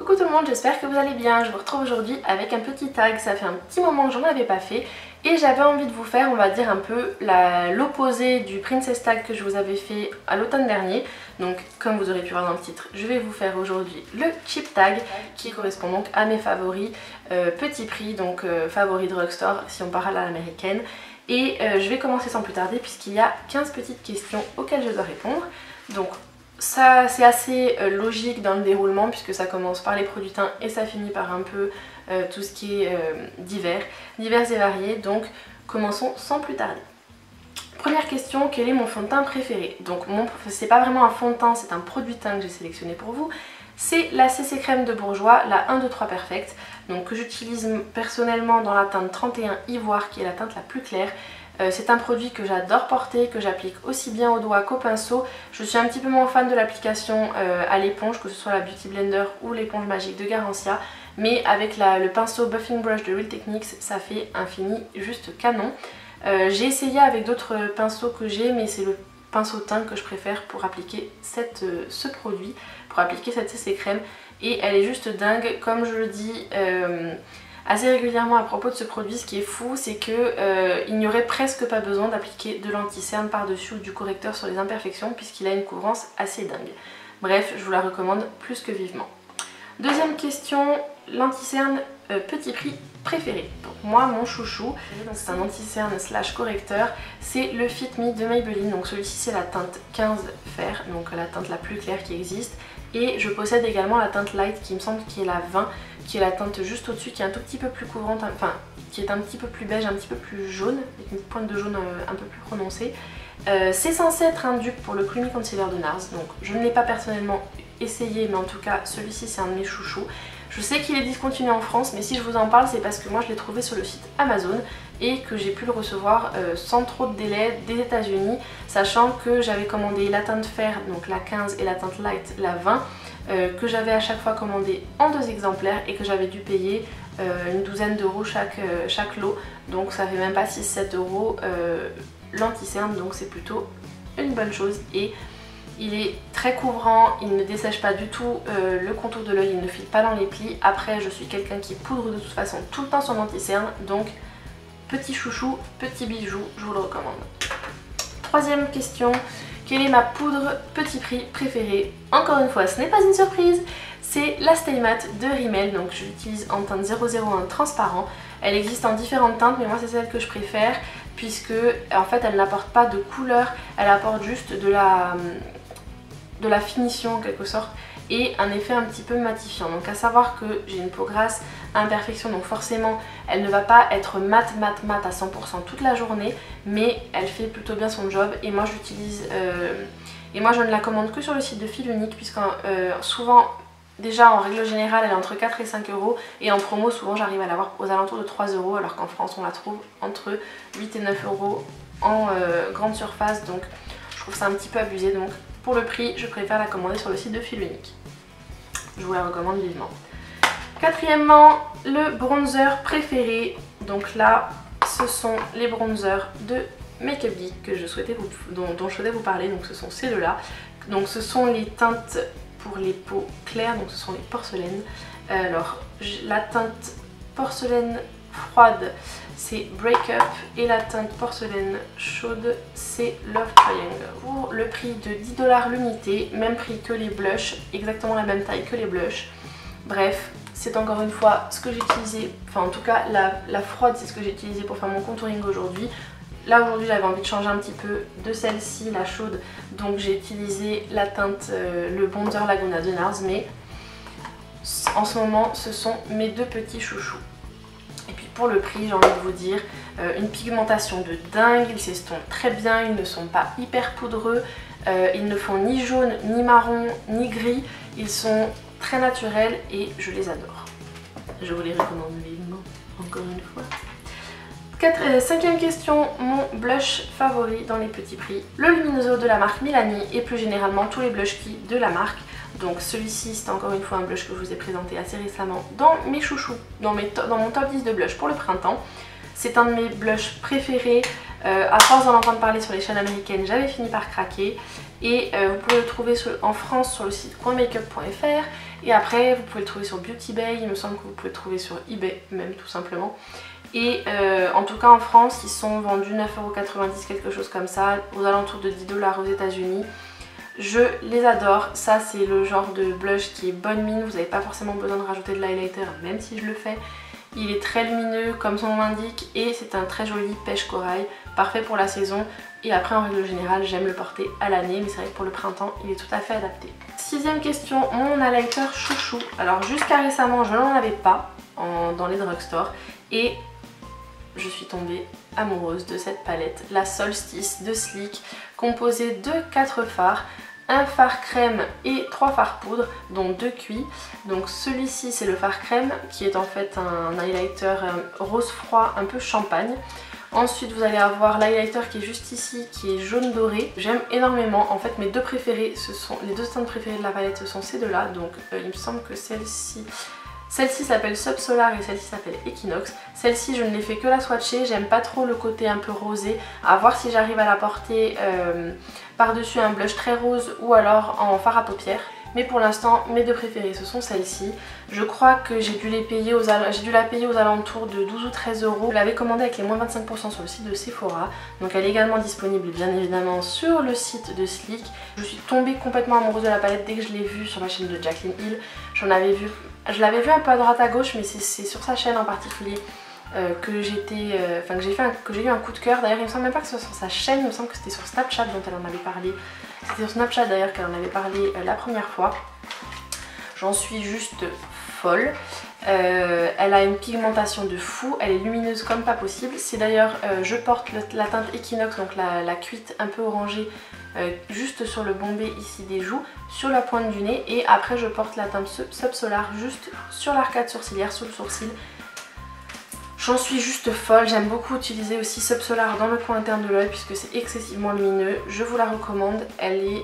Coucou tout le monde, j'espère que vous allez bien. Je vous retrouve aujourd'hui avec un petit tag. Ça fait un petit moment que j'en avais pas fait et j'avais envie de vous faire, on va dire un peu l'opposé du Princess Tag que je vous avais fait à l'automne dernier. Donc comme vous aurez pu voir dans le titre, je vais vous faire aujourd'hui le Cheap Tag qui correspond donc à mes favoris petit prix, donc favoris drugstore si on parle à l'américaine. Et je vais commencer sans plus tarder puisqu'il y a 15 petites questions auxquelles je dois répondre. Donc ça c'est assez logique dans le déroulement puisque ça commence par les produits teints et ça finit par un peu tout ce qui est divers et variés. Donc commençons sans plus tarder. Première question, quel est mon fond de teint préféré? Donc c'est pas vraiment un fond de teint, c'est un produit teint que j'ai sélectionné pour vous. C'est la CC Crème de Bourjois, la 1, 2, 3 Perfect, donc que j'utilise personnellement dans la teinte 31 Ivoire qui est la teinte la plus claire. C'est un produit que j'adore porter, que j'applique aussi bien au doigt qu'au pinceau. Je suis un petit peu moins fan de l'application à l'éponge, que ce soit la Beauty Blender ou l'éponge magique de Garancia. Mais avec le pinceau Buffing Brush de Real Techniques, ça fait un fini juste canon. J'ai essayé avec d'autres pinceaux que j'ai, mais c'est le pinceau teint que je préfère pour appliquer ce produit, pour appliquer cette CC Crème. Et elle est juste dingue, comme je le dis assez régulièrement à propos de ce produit. Ce qui est fou, c'est que il n'y aurait presque pas besoin d'appliquer de l'anti-cerne par-dessus ou du correcteur sur les imperfections puisqu'il a une couvrance assez dingue. Bref, je vous la recommande plus que vivement. Deuxième question, l'anti-cerne petit prix préféré. Donc moi, mon chouchou, c'est un anti-cerne slash correcteur, c'est le Fit Me de Maybelline. Donc celui-ci c'est la teinte 15 Fer, donc la teinte la plus claire qui existe. Et je possède également la teinte Light qui me semble qui est la 20, qui est la teinte juste au-dessus, qui est un tout petit peu plus couvrante, enfin qui est un petit peu plus beige, un petit peu plus jaune, avec une pointe de jaune un peu plus prononcée. C'est censé être un dupe pour le Creamy Concealer de NARS, donc je ne l'ai pas personnellement essayé, mais en tout cas celui-ci c'est un de mes chouchous. Je sais qu'il est discontinué en France, mais si je vous en parle c'est parce que moi je l'ai trouvé sur le site Amazon et que j'ai pu le recevoir sans trop de délai des États-Unis, sachant que j'avais commandé la teinte Fer, donc la 15, et la teinte Light, la 20, que j'avais à chaque fois commandé en 2 exemplaires et que j'avais dû payer une douzaine d'euros chaque lot, donc ça fait même pas 6-7 euros l'anti-cerne, donc c'est plutôt une bonne chose. Et il est très couvrant, il ne dessèche pas du tout le contour de l'œil, il ne file pas dans les plis. Après je suis quelqu'un qui poudre de toute façon tout le temps son anti-cerne, donc petit chouchou, petit bijou, je vous le recommande. Troisième question, quelle est ma poudre petit prix préférée? Encore une fois, ce n'est pas une surprise, c'est la Stay Matte de Rimmel, donc je l'utilise en teinte 001 transparent. Elle existe en différentes teintes, mais moi c'est celle que je préfère puisque en fait elle n'apporte pas de couleur, elle apporte juste de la finition en quelque sorte et un effet un petit peu matifiant. Donc à savoir que j'ai une peau grasse à imperfection, donc forcément elle ne va pas être mat à 100% toute la journée, mais elle fait plutôt bien son job. Et moi je l'utilise et moi je ne la commande que sur le site de Fil Unique, puisque souvent, déjà en règle générale elle est entre 4 et 5 euros, et en promo souvent j'arrive à l'avoir aux alentours de 3 euros, alors qu'en France on la trouve entre 8 et 9 euros en grande surface. Donc je trouve ça un petit peu abusé, donc pour le prix je préfère la commander sur le site de Fil Unique. Je vous la recommande vivement. Quatrièmement, le bronzer préféré. Donc là ce sont les bronzers de Makeup Geek que dont je souhaitais vous parler. Donc ce sont ces deux là. Donc ce sont les teintes pour les peaux claires, donc ce sont les porcelaines. Alors la teinte porcelaine froide c'est Break Up et la teinte porcelaine chaude c'est Love Triangle. Pour le prix de 10$ l'unité, même prix que les blushs, exactement la même taille que les blushs. Bref, c'est encore une fois ce que j'ai utilisé, enfin en tout cas la froide c'est ce que j'ai utilisé pour faire mon contouring aujourd'hui. Là aujourd'hui j'avais envie de changer un petit peu de celle-ci, la chaude, donc j'ai utilisé la teinte, le bronzer Laguna de NARS, mais en ce moment ce sont mes deux petits chouchous. Et puis pour le prix, j'ai envie de vous dire, une pigmentation de dingue, ils s'estompent très bien, ils ne sont pas hyper poudreux, ils ne font ni jaune, ni marron, ni gris, ils sont très naturels et je les adore. Je vous les recommande vivement, encore une fois. Cinquième question, mon blush favori dans les petits prix, le Luminoso de la marque Milani et plus généralement tous les blush kits de la marque. Donc celui-ci c'est encore une fois un blush que je vous ai présenté assez récemment dans mes chouchous, dans mon top 10 de blush pour le printemps. C'est un de mes blushs préférés, À force d'en entendre parler sur les chaînes américaines, j'avais fini par craquer. Et vous pouvez le trouver en France sur le site coinmakeup.fr. Et après vous pouvez le trouver sur Beauty Bay, il me semble que vous pouvez le trouver sur eBay même tout simplement. Et en tout cas en France ils sont vendus 9,90 €, quelque chose comme ça, aux alentours de 10 $ aux États-Unis. Je les adore, ça c'est le genre de blush qui est bonne mine, vous n'avez pas forcément besoin de rajouter de l'highlighter même si je le fais. Il est très lumineux comme son nom l'indique et c'est un très joli pêche corail, parfait pour la saison. Et après en règle générale j'aime le porter à l'année, mais c'est vrai que pour le printemps il est tout à fait adapté. Sixième question, mon highlighter chouchou. Alors jusqu'à récemment je n'en avais pas dans les drugstores et je suis tombée amoureuse de cette palette, la Solstice de Sleek, composée de 4 fards. Un fard crème et 3 fards poudre, dont 2 cuits. Donc celui-ci c'est le fard crème qui est en fait un highlighter rose froid un peu champagne. Ensuite vous allez avoir l'highlighter qui est juste ici, qui est jaune doré. J'aime énormément, en fait mes deux préférés, les deux teintes préférées de la palette, ce sont ces deux là. Donc il me semble que celle-ci s'appelle Sub Solar et celle-ci s'appelle Equinox. Celle-ci je ne l'ai fait que la swatcher, j'aime pas trop le côté un peu rosé. À voir si j'arrive à la porter par-dessus un blush très rose ou alors en fard à paupières. Mais pour l'instant mes deux préférées ce sont celles-ci. Je crois que j'ai dû la payer aux alentours de 12 ou 13 €. Je l'avais commandée avec les moins 25% sur le site de Sephora. Donc elle est également disponible bien évidemment sur le site de Sleek. Je suis tombée complètement amoureuse de la palette dès que je l'ai vue sur la chaîne de Jaclyn Hill. Je l'avais vue un peu à droite à gauche, mais c'est sur sa chaîne en particulier que j'ai eu un coup de cœur. D'ailleurs il me semble même pas que ce soit sur sa chaîne, il me semble que c'était sur Snapchat dont elle en avait parlé. C'était sur Snapchat d'ailleurs qu'elle en avait parlé la première fois. J'en suis juste folle. Elle a une pigmentation de fou, elle est lumineuse comme pas possible. C'est d'ailleurs, je porte la teinte Equinox, donc la cuite un peu orangée, juste sur le bombé ici des joues, sur la pointe du nez. Et après je porte la teinte Sub Solar juste sur l'arcade sourcilière, sous le sourcil. J'en suis juste folle, j'aime beaucoup utiliser aussi Sub Solar dans le coin interne de l'œil puisque c'est excessivement lumineux. Je vous la recommande, elle est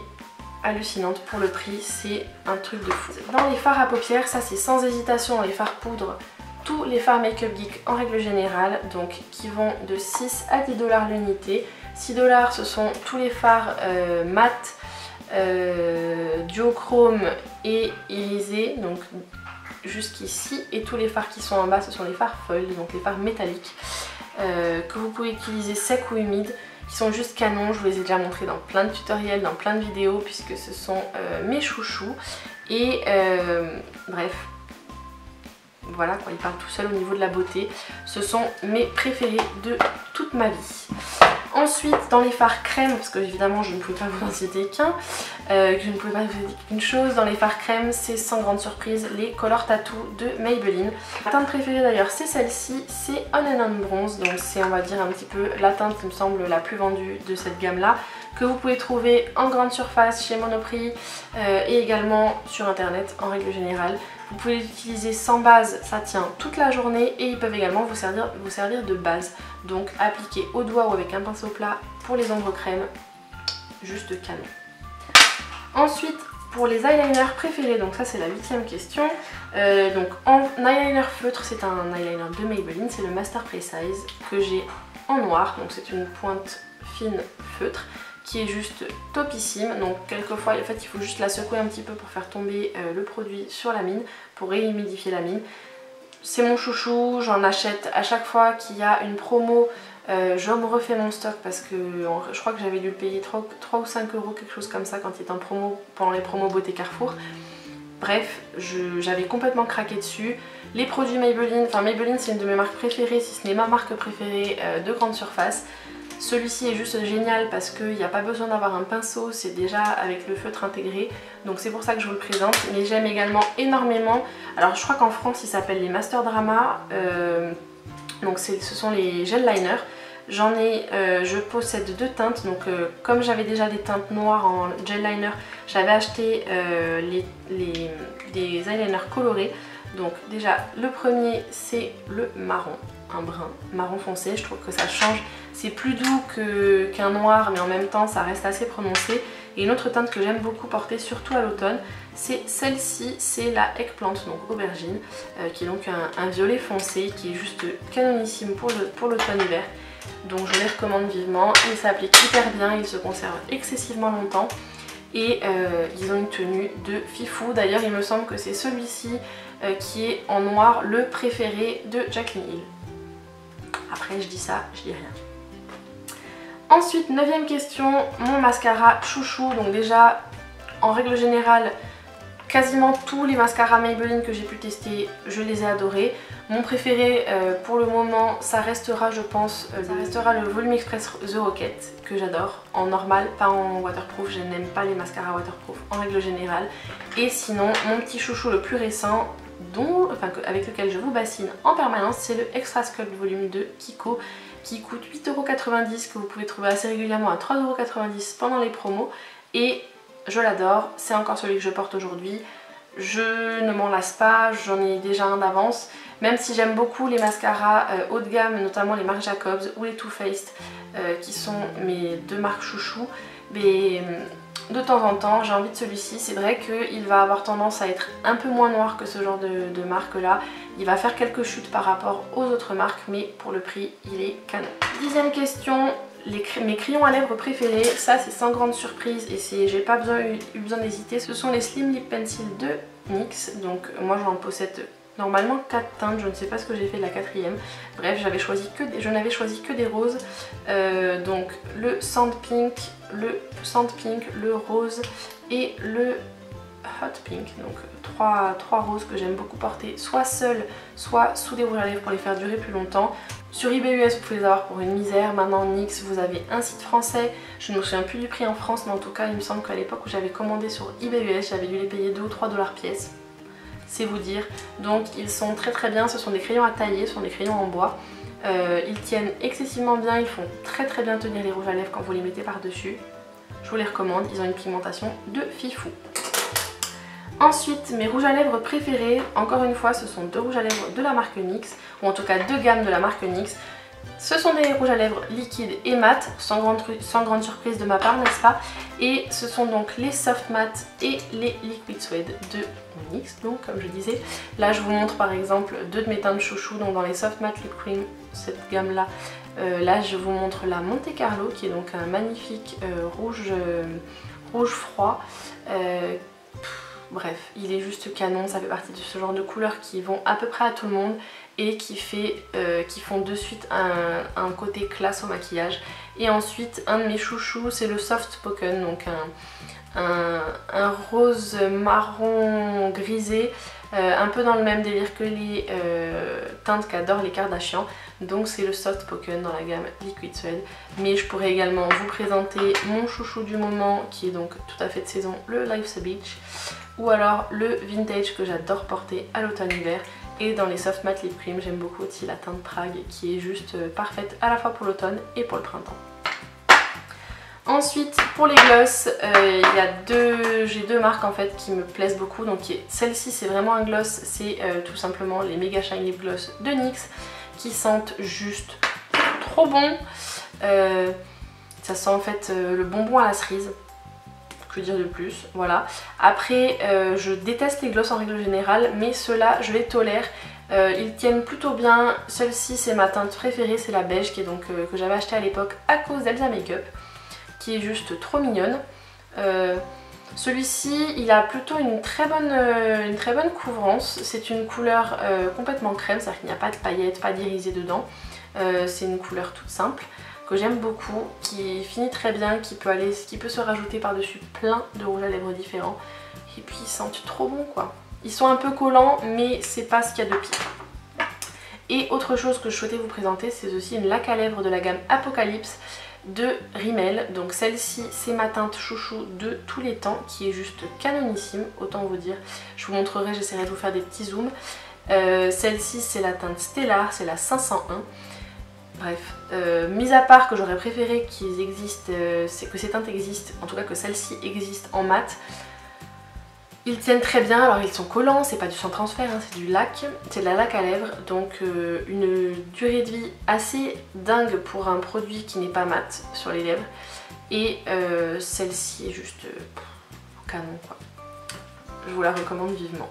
hallucinante pour le prix, c'est un truc de fou. Dans les fards à paupières, ça c'est sans hésitation les fards poudre, tous les fards Make Up Geek en règle générale, donc qui vont de 6 à 10 $ l'unité. 6 $ ce sont tous les fards mat, duochrome et irisé, donc jusqu'ici, et tous les fards qui sont en bas ce sont les fards foil, donc les fards métalliques que vous pouvez utiliser secs ou humides, qui sont juste canons. Je vous les ai déjà montrés dans plein de tutoriels, dans plein de vidéos puisque ce sont mes chouchous. Et bref, voilà quoi, ils parlent tout seul au niveau de la beauté. Ce sont mes préférés de toute ma vie. Ensuite dans les fards crème, parce que évidemment je ne pouvais pas vous en citer qu'un, je ne pouvais pas vous dire qu'une chose, dans les fards crème c'est sans grande surprise les Color Tattoo de Maybelline. Ma teinte préférée d'ailleurs c'est celle-ci, c'est On and On Bronze, donc c'est on va dire un petit peu la teinte qui me semble la plus vendue de cette gamme là, que vous pouvez trouver en grande surface chez Monoprix et également sur internet en règle générale. Vous pouvez l'utiliser sans base, ça tient toute la journée et ils peuvent également vous servir de base. Donc appliquer au doigt ou avec un pinceau plat pour les ombres crème, juste canon. Ensuite pour les eyeliners préférés, donc ça c'est la 8e question. Donc en eyeliner feutre, c'est un eyeliner de Maybelline, c'est le Master Precise que j'ai en noir, donc c'est une pointe fine feutre qui est juste topissime. Donc quelquefois en fait il faut juste la secouer un petit peu pour faire tomber le produit sur la mine, pour réhumidifier la mine. C'est mon chouchou, j'en achète à chaque fois qu'il y a une promo. Je me refais mon stock parce que je crois que j'avais dû le payer 3 ou 5 €, quelque chose comme ça, quand il était en promo pendant les promos Beauté Carrefour. Bref, j'avais complètement craqué dessus. Les produits Maybelline, enfin Maybelline c'est une de mes marques préférées, si ce n'est ma marque préférée de grande surface. Celui-ci est juste génial parce qu'il n'y a pas besoin d'avoir un pinceau, c'est déjà avec le feutre intégré. Donc c'est pour ça que je vous le présente. Mais j'aime également énormément, alors je crois qu'en France ils s'appellent les Master Drama. Donc ce sont les gel liners. Je possède deux teintes. Donc comme j'avais déjà des teintes noires en gel liner, j'avais acheté des eyeliners colorés. Donc déjà le premier c'est le marron, un brun marron foncé. Je trouve que ça change. C'est plus doux qu'un noir, mais en même temps ça reste assez prononcé. Et une autre teinte que j'aime beaucoup porter, surtout à l'automne, c'est celle-ci, c'est la Eggplant, donc aubergine, qui est donc un violet foncé, qui est juste canonissime pour l'automne-hiver. donc je les recommande vivement. Ils s'appliquent hyper bien, ils se conservent excessivement longtemps et ils ont une tenue de fifou. D'ailleurs il me semble que c'est celui-ci qui est en noir le préféré de Jaclyn Hill. Après je dis ça, je dis rien. Ensuite, 9e question, mon mascara chouchou. Donc déjà, en règle générale, quasiment tous les mascaras Maybelline que j'ai pu tester, je les ai adorés. Mon préféré pour le moment, ça restera, je pense, le Volume Express The Rocket, que j'adore, en normal, pas en waterproof. Je n'aime pas les mascaras waterproof en règle générale. Et sinon, mon petit chouchou le plus récent, avec lequel je vous bassine en permanence, c'est le Extra Sculpt Volume 2 Kiko, qui coûte 8,90 €, que vous pouvez trouver assez régulièrement à 3,90 € pendant les promos. Et je l'adore, c'est encore celui que je porte aujourd'hui. Je ne m'en lasse pas, j'en ai déjà un d'avance. Même si j'aime beaucoup les mascaras haut de gamme, notamment les marques Jacobs ou les Too Faced, qui sont mes deux marques chouchous. Mais de temps en temps, j'ai envie de celui-ci. C'est vrai qu'il va avoir tendance à être un peu moins noir que ce genre de marque là. Il va faire quelques chutes par rapport aux autres marques, mais pour le prix, il est canon. 10e question, mes crayons à lèvres préférés. Ça, c'est sans grande surprise et j'ai pas eu besoin d'hésiter. Ce sont les Slim Lip Pencil de NYX. Donc moi, j'en possède normalement 4 teintes. Je ne sais pas ce que j'ai fait de la 4e. Bref, je n'avais choisi que des roses. Donc le Sand Pink, le rose et le Hot Pink. Donc trois roses que j'aime beaucoup porter, soit seules, soit sous des rouges à lèvres pour les faire durer plus longtemps. Sur eBay US, vous pouvez les avoir pour une misère. Maintenant, NYX, vous avez un site français. Je ne me souviens plus du prix en France, mais en tout cas, il me semble qu'à l'époque où j'avais commandé sur eBay US, j'avais dû les payer 2 ou 3 $ pièce. C'est vous dire. Donc, ils sont très très bien. Ce sont des crayons à tailler, ce sont des crayons en bois. Ils tiennent excessivement bien. Ils font très très bien tenir les rouges à lèvres quand vous les mettez par-dessus. Je vous les recommande. Ils ont une pigmentation de fifou. Ensuite, mes rouges à lèvres préférés, encore une fois, ce sont 2 rouges à lèvres de la marque NYX, ou en tout cas 2 gammes de la marque NYX. Ce sont des rouges à lèvres liquides et mat, sans grande surprise de ma part, n'est-ce pas? Et ce sont donc les Soft Matte et les Liquid Suede de NYX, donc comme je disais. Là, je vous montre par exemple 2 de mes teintes chouchou, donc dans les Soft Matte Lip Cream, cette gamme-là. Là, je vous montre la Monte Carlo, qui est donc un magnifique rouge froid. Bref, il est juste canon, ça fait partie de ce genre de couleurs qui vont à peu près à tout le monde et qui font de suite un côté classe au maquillage. Et ensuite, un de mes chouchous, c'est le Soft Spoken, donc un rose marron grisé, un peu dans le même délire que les teintes qu'adorent les Kardashians. Donc c'est le Soft Spoken dans la gamme Liquid Suede. Mais je pourrais également vous présenter mon chouchou du moment, qui est donc tout à fait de saison, le Life's a Beach. Ou alors le Vintage que j'adore porter à l'automne-hiver. Et dans les Soft Matte Lip Cream, j'aime beaucoup aussi la teinte Prague, qui est juste parfaite à la fois pour l'automne et pour le printemps. Ensuite, pour les gloss, j'ai 2 marques en fait qui me plaisent beaucoup. Donc celle-ci, c'est vraiment un gloss, c'est tout simplement les Mega Shine Lip Gloss de NYX, qui sentent juste trop bon. Ça sent en fait le bonbon à la cerise. Que dire de plus, voilà. Après, je déteste les gloss en règle générale, mais ceux-là, je les tolère. Ils tiennent plutôt bien. Celle-ci, c'est ma teinte préférée, c'est la beige, qui est donc que j'avais acheté à l'époque à cause d'Elsa Makeup, qui est juste trop mignonne. Celui-ci, il a plutôt une très bonne couvrance. C'est une couleur complètement crème, c'est-à-dire qu'il n'y a pas de paillettes, pas d'irisé dedans. C'est une couleur toute simple, que j'aime beaucoup, qui finit très bien, qui peut se rajouter par-dessus plein de rouges à lèvres différents. Et puis ils sentent trop bon quoi. Ils sont un peu collants, mais c'est pas ce qu'il y a de pire. Et autre chose que je souhaitais vous présenter, c'est aussi une laque à lèvres de la gamme Apocalypse de Rimmel. Donc celle-ci, c'est ma teinte chouchou de tous les temps, qui est juste canonissime, autant vous dire. Je vous montrerai, j'essaierai de vous faire des petits zooms. Celle-ci, c'est la teinte Stellar, c'est la 501. Bref, mis à part que j'aurais préféré qu'ils existent, c'est que ces teintes existent, en tout cas que celle-ci existe en mat. Ils tiennent très bien, alors ils sont collants, c'est pas du sans transfert, hein, c'est du lac, c'est de la laque à lèvres, donc une durée de vie assez dingue pour un produit qui n'est pas mat sur les lèvres. Et celle-ci est juste canon quoi. Je vous la recommande vivement.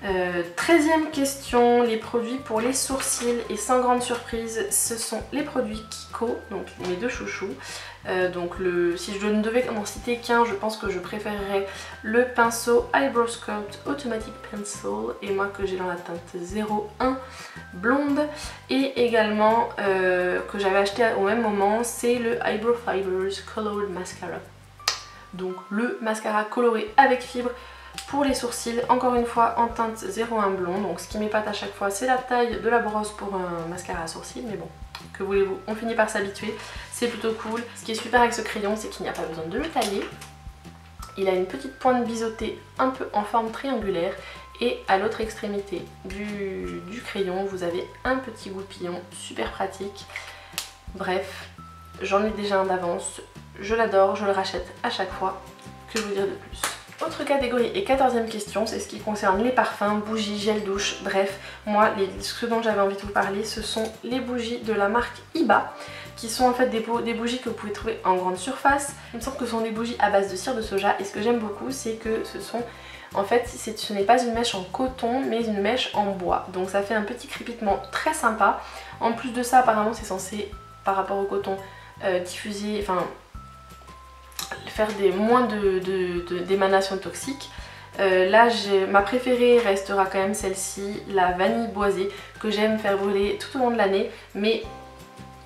13e question, les produits pour les sourcils, et sans grande surprise ce sont les produits Kiko, donc mes deux chouchous. Si je ne devais en citer qu'un, je pense que je préférerais le pinceau Eyebrow Sculpt Automatic Pencil, et moi que j'ai dans la teinte 01 blonde, et également que j'avais acheté au même moment, c'est le Eyebrow Fibers Colored Mascara. Donc le mascara coloré avec fibre pour les sourcils, encore une fois en teinte 01 blond. Donc ce qui m'épate à chaque fois, c'est la taille de la brosse pour un mascara à sourcils, mais bon, que voulez-vous, on finit par s'habituer, c'est plutôt cool. Ce qui est super avec ce crayon, c'est qu'il n'y a pas besoin de le tailler. Il a une petite pointe biseautée un peu en forme triangulaire, et à l'autre extrémité du crayon, vous avez un petit goupillon super pratique. Bref, j'en ai déjà un d'avance, je l'adore, je le rachète à chaque fois, que vous dire de plus. Autre catégorie et 14e question, c'est ce qui concerne les parfums, bougies, gel douche, bref, moi ce dont j'avais envie de vous parler, ce sont les bougies de la marque Iba, qui sont en fait des bougies que vous pouvez trouver en grande surface. Il me semble que ce sont des bougies à base de cire de soja, et ce que j'aime beaucoup, c'est que ce n'est pas une mèche en coton, mais une mèche en bois, donc ça fait un petit crépitement très sympa. En plus de ça, apparemment c'est censé, par rapport au coton, diffuser, enfin faire moins d'émanations toxiques. Là ma préférée restera quand même celle-ci, la vanille boisée, que j'aime faire brûler tout au long de l'année, mais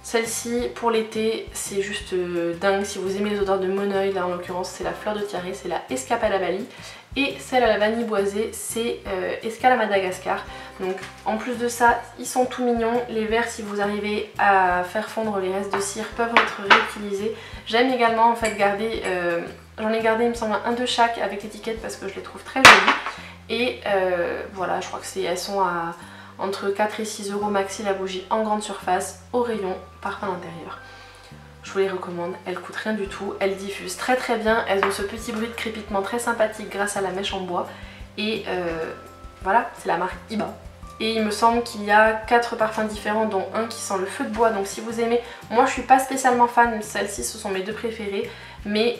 celle-ci pour l'été c'est juste dingue. Si vous aimez les odeurs de monoeil, là en l'occurrence c'est la fleur de tiare, c'est la Escapade à Bali, et celle à la vanille boisée c'est Escale à Madagascar. Donc en plus de ça, ils sont tout mignons. Les verres, si vous arrivez à faire fondre les restes de cire, peuvent être réutilisés. J'aime également en fait garder, j'en ai gardé il me semble un de chaque avec l'étiquette parce que je les trouve très jolies. Et voilà, je crois que elles sont à entre 4 et 6 € maxi la bougie en grande surface au rayon parfum intérieur. Je vous les recommande, elles coûtent rien du tout, elles diffusent très très bien, elles ont ce petit bruit de crépitement très sympathique grâce à la mèche en bois, et voilà, c'est la marque Iba. Et il me semble qu'il y a 4 parfums différents, dont un qui sent le feu de bois, donc si vous aimez, moi je suis pas spécialement fan, celles-ci ce sont mes deux préférées, mais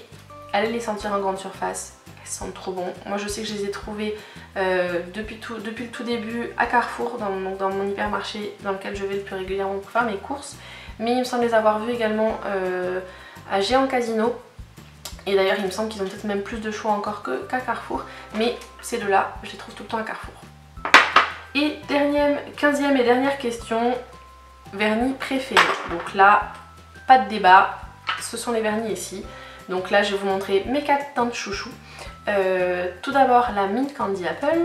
allez les sentir en grande surface, elles sentent trop bon. Moi je sais que je les ai trouvées depuis le tout début à Carrefour, dans mon hypermarché dans lequel je vais le plus régulièrement pour faire mes courses, mais il me semble les avoir vues également à Géant Casino. Et d'ailleurs il me semble qu'ils ont peut-être même plus de choix encore qu'à Carrefour, mais ces deux-là, je les trouve tout le temps à Carrefour. Et 15e et dernière question, vernis préféré. Donc là, pas de débat, ce sont les vernis ici. Donc là je vais vous montrer mes 4 teintes chouchou. Tout d'abord la Mint Candy Apple,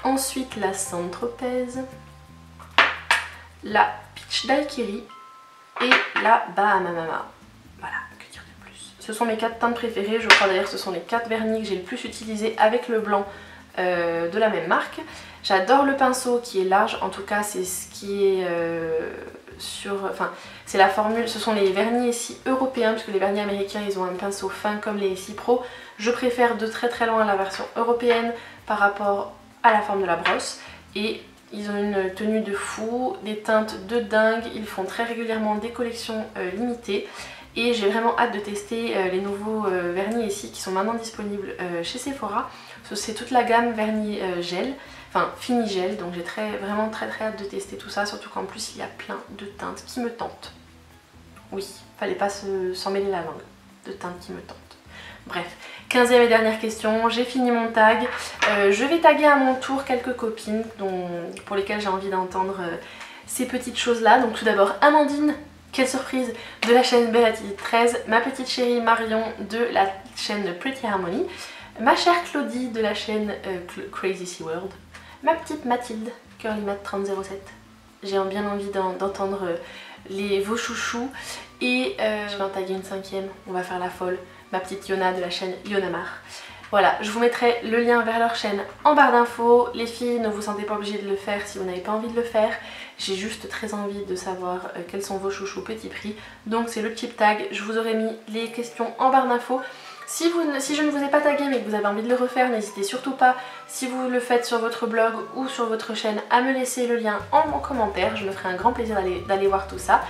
ensuite la Saint-Tropez, la Peach Daiquiri et la Bahamama. Voilà, que dire de plus. Ce sont mes 4 teintes préférées, je crois d'ailleurs que ce sont les 4 vernis que j'ai le plus utilisés avec le blanc de la même marque. J'adore le pinceau qui est large, en tout cas c'est ce qui est c'est la formule, ce sont les vernis ici européens, puisque les vernis américains ils ont un pinceau fin comme les ici Pro. Je préfère de très très loin la version européenne par rapport à la forme de la brosse, et ils ont une tenue de fou, des teintes de dingue, ils font très régulièrement des collections limitées. Et j'ai vraiment hâte de tester les nouveaux vernis ici qui sont maintenant disponibles chez Sephora. C'est toute la gamme vernis gel, enfin fini gel, donc j'ai vraiment très hâte de tester tout ça, surtout qu'en plus il y a plein de teintes qui me tentent. Oui, fallait pas s'en mêler la langue, de teintes qui me tentent. Bref, 15e et dernière question, j'ai fini mon tag. Je vais taguer à mon tour quelques copines pour lesquelles j'ai envie d'entendre ces petites choses là. Donc tout d'abord Amandine, quelle surprise, de la chaîne Belle Attitude 13, ma petite chérie Marion de la chaîne Pretty Harmony, ma chère Claudie de la chaîne Crazy Sea World, ma petite Mathilde, CurlyMat3007. J'ai bien envie d'entendre vos chouchous, et je vais en taguer une 5e, on va faire la folle, ma petite Yona de la chaîne Yonamar. Voilà, je vous mettrai le lien vers leur chaîne en barre d'infos. Les filles, ne vous sentez pas obligées de le faire si vous n'avez pas envie de le faire. J'ai juste très envie de savoir quels sont vos chouchous petit prix. Donc c'est le petit tag, je vous aurai mis les questions en barre d'infos. Si je ne vous ai pas tagué mais que vous avez envie de le refaire, n'hésitez surtout pas, si vous le faites sur votre blog ou sur votre chaîne, à me laisser le lien en commentaire. Je me ferai un grand plaisir d'aller voir tout ça.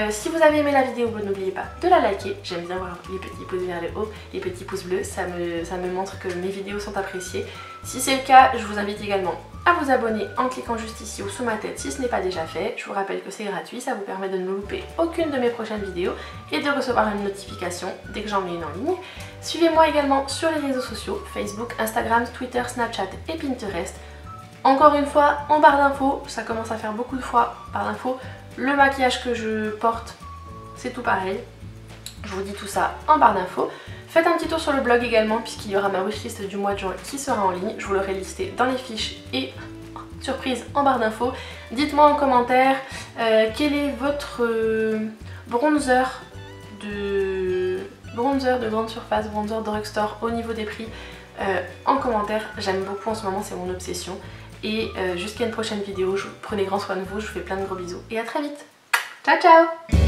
Si vous avez aimé la vidéo, n'oubliez pas de la liker. J'aime bien voir les petits pouces vers le haut, les petits pouces bleus, ça me montre que mes vidéos sont appréciées. Si c'est le cas, je vous invite également à vous abonner en cliquant juste ici ou sous ma tête si ce n'est pas déjà fait. Je vous rappelle que c'est gratuit, ça vous permet de ne louper aucune de mes prochaines vidéos et de recevoir une notification dès que j'en mets une en ligne. Suivez-moi également sur les réseaux sociaux, Facebook, Instagram, Twitter, Snapchat et Pinterest. Encore une fois, en barre d'infos, ça commence à faire beaucoup de fois barre d'infos. Le maquillage que je porte, c'est tout pareil. Je vous dis tout ça en barre d'infos. Faites un petit tour sur le blog également puisqu'il y aura ma wishlist du mois de juin qui sera en ligne. Je vous l'aurai listé dans les fiches et surprise en barre d'infos. Dites-moi en commentaire quel est votre bronzer de grande surface, bronzer drugstore au niveau des prix en commentaire. J'aime beaucoup en ce moment, c'est mon obsession. Et jusqu'à une prochaine vidéo, prenez grand soin de vous, je vous fais plein de gros bisous et à très vite. Ciao ciao.